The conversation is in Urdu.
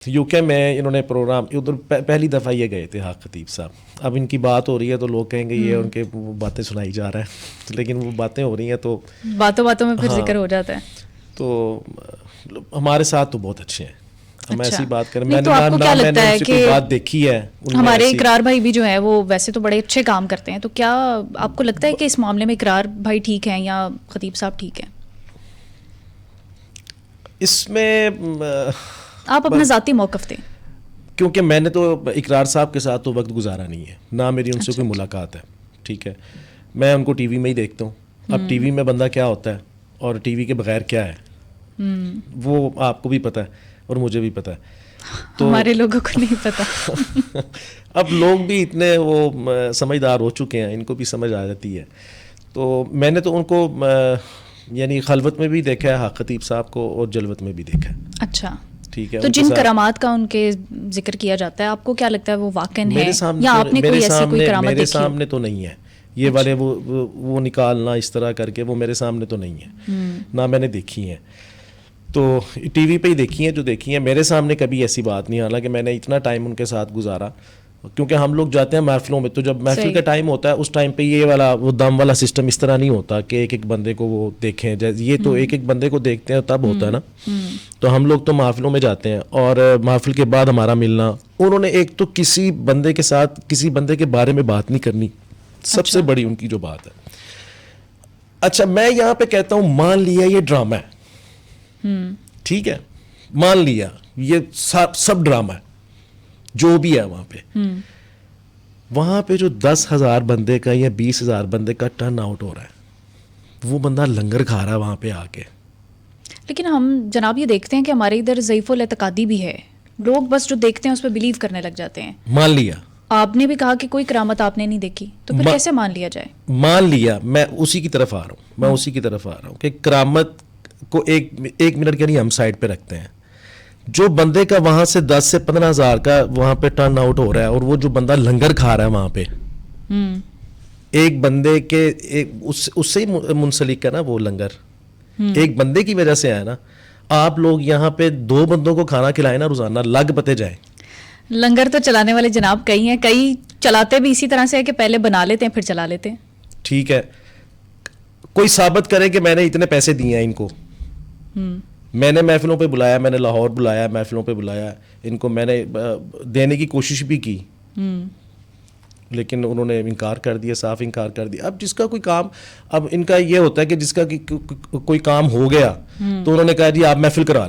یو کے میں انہوں نے پروگرام ادھر پہلی دفعہ یہ گئے تھے حق خطیب صاحب. اب ان کی بات ہو رہی ہے تو لوگ کہیں گے یہ ان کے باتیں سنائی جا رہا ہے, لیکن وہ باتیں ہو رہی ہیں تو باتوں میں پھر ذکر ہو جاتا ہے. تو ہمارے ساتھ تو بہت اچھے ہیں. ہم ایسی بات کریں, میں تو آپ کو کیا لگتا ہے کہ بات دیکھی ہے ہمارے اقرار بھائی بھی جو ہے وہ ویسے تو بڑے اچھے کام کرتے ہیں, تو کیا آپ کو لگتا ہے کہ اس معاملے میں اقرار بھائی ٹھیک ہیں یا خطیب صاحب ٹھیک ہیں؟ اس میں آپ اپنا ذاتی موقف دیں. کیونکہ میں نے تو اقرار صاحب کے ساتھ تو وقت گزارا نہیں ہے, نہ میری ان سے کوئی ملاقات ہے. ٹھیک ہے, میں ان کو ٹی وی میں ہی دیکھتا ہوں. اب ٹی وی میں بندہ کیا ہوتا ہے اور ٹی وی کے بغیر کیا ہے وہ آپ کو بھی پتہ ہے اور مجھے بھی پتہ ہے. تو ہمارے لوگوں کو نہیں پتہ. اب لوگ بھی اتنے وہ سمجھدار ہو چکے ہیں, ان کو بھی سمجھ آ جاتی ہے. تو میں نے تو ان کو یعنی خلوت میں بھی دیکھا ہے حق خطیب صاحب کو, اور جلوت میں بھی دیکھا ہے. اچھا, ٹھیک ہے. تو جن کرامات کا ان کے ذکر کیا جاتا ہے, آپ کو کیا لگتا ہے وہ واقعاً ہے یا آپ نے کوئی ایسی کوئی کرامت دیکھی؟ میرے سامنے تو نہیں ہے یہ والے وہ نکالنا اس طرح کر کے, وہ میرے سامنے تو نہیں ہے, نہ میں نے دیکھی ہیں. تو ٹی وی پہ ہی دیکھی ہیں جو دیکھی ہیں, میرے سامنے کبھی ایسی بات نہیں. حالانکہ میں نے اتنا ٹائم ان کے ساتھ گزارا, کیونکہ ہم لوگ جاتے ہیں محفلوں میں, تو جب محفل کا ٹائم ہوتا ہے اس ٹائم پہ یہ والا وہ دم والا سسٹم اس طرح نہیں ہوتا کہ ایک ایک بندے کو وہ دیکھیں. یہ تو ایک ایک بندے کو دیکھتے ہیں تب ہوتا ہے نا. تو ہم لوگ تو محفلوں میں جاتے ہیں, اور محفل کے بعد ہمارا ملنا. انہوں نے ایک تو کسی بندے کے ساتھ کسی بندے کے بارے میں بات نہیں کرنی, سب سے بڑی ان کی جو بات ہے. اچھا, میں یہاں پہ کہتا ہوں مان لیا یہ ڈرامہ ہے, ٹھیک ہے, مان لیا یہ سب ڈرامہ ہے جو بھی ہے وہاں پہ. وہاں پہ جو 10,000 بندے کا یا 20,000 بندے کا ٹرن آؤٹ ہو رہا ہے, وہ بندہ لنگر کھا رہا ہے وہاں پہ آ کے. لیکن ہم جناب یہ دیکھتے ہیں کہ ہمارے ادھر ضعیف الاعتقادی بھی ہے, لوگ بس جو دیکھتے ہیں اس پہ بلیو کرنے لگ جاتے ہیں. مان لیا آپ نے بھی کہا کہ کوئی کرامت آپ نے نہیں دیکھی, تو پھر کیسے مان لیا جائے؟ مان لیا, میں اسی کی طرف آ رہا ہوں, کہ کرامت کو ایک منٹ کے لیے ہم سائڈ پہ رکھتے ہیں. جو بندے کا وہاں سے 10 سے 15,000 کا وہاں پہ ٹرن آؤٹ ہو رہا ہے, اور وہ جو بندہ لنگر کھا رہا ہے وہاں پہ, ایک بندے کے اس سے ہی منسلک ہے نا وہ لنگر, ایک بندے کی وجہ سے آیا نا. آپ لوگ یہاں پہ 2 بندوں کو کھانا کھلائیں نا روزانہ, لگ پتے جائیں. لنگر تو چلانے والے جناب کئی ہیں, کئی چلاتے بھی اسی طرح سے ہے کہ پہلے بنا لیتے ہیں پھر چلا لیتے ہیں. ٹھیک ہے, کوئی ثابت کرے کہ میں نے اتنے پیسے دیے ہیں ان کو. میں نے محفلوں پہ بلایا, میں نے لاہور بلایا, محفلوں پہ بلایا ان کو, میں نے دینے کی کوشش بھی کی, لیکن انہوں نے انکار کر دیا, صاف انکار کر دیا. اب جس کا کوئی کام, اب ان کا یہ ہوتا ہے کہ جس کا کوئی کام ہو گیا تو انہوں نے کہا جی آپ محفل کرا لیں.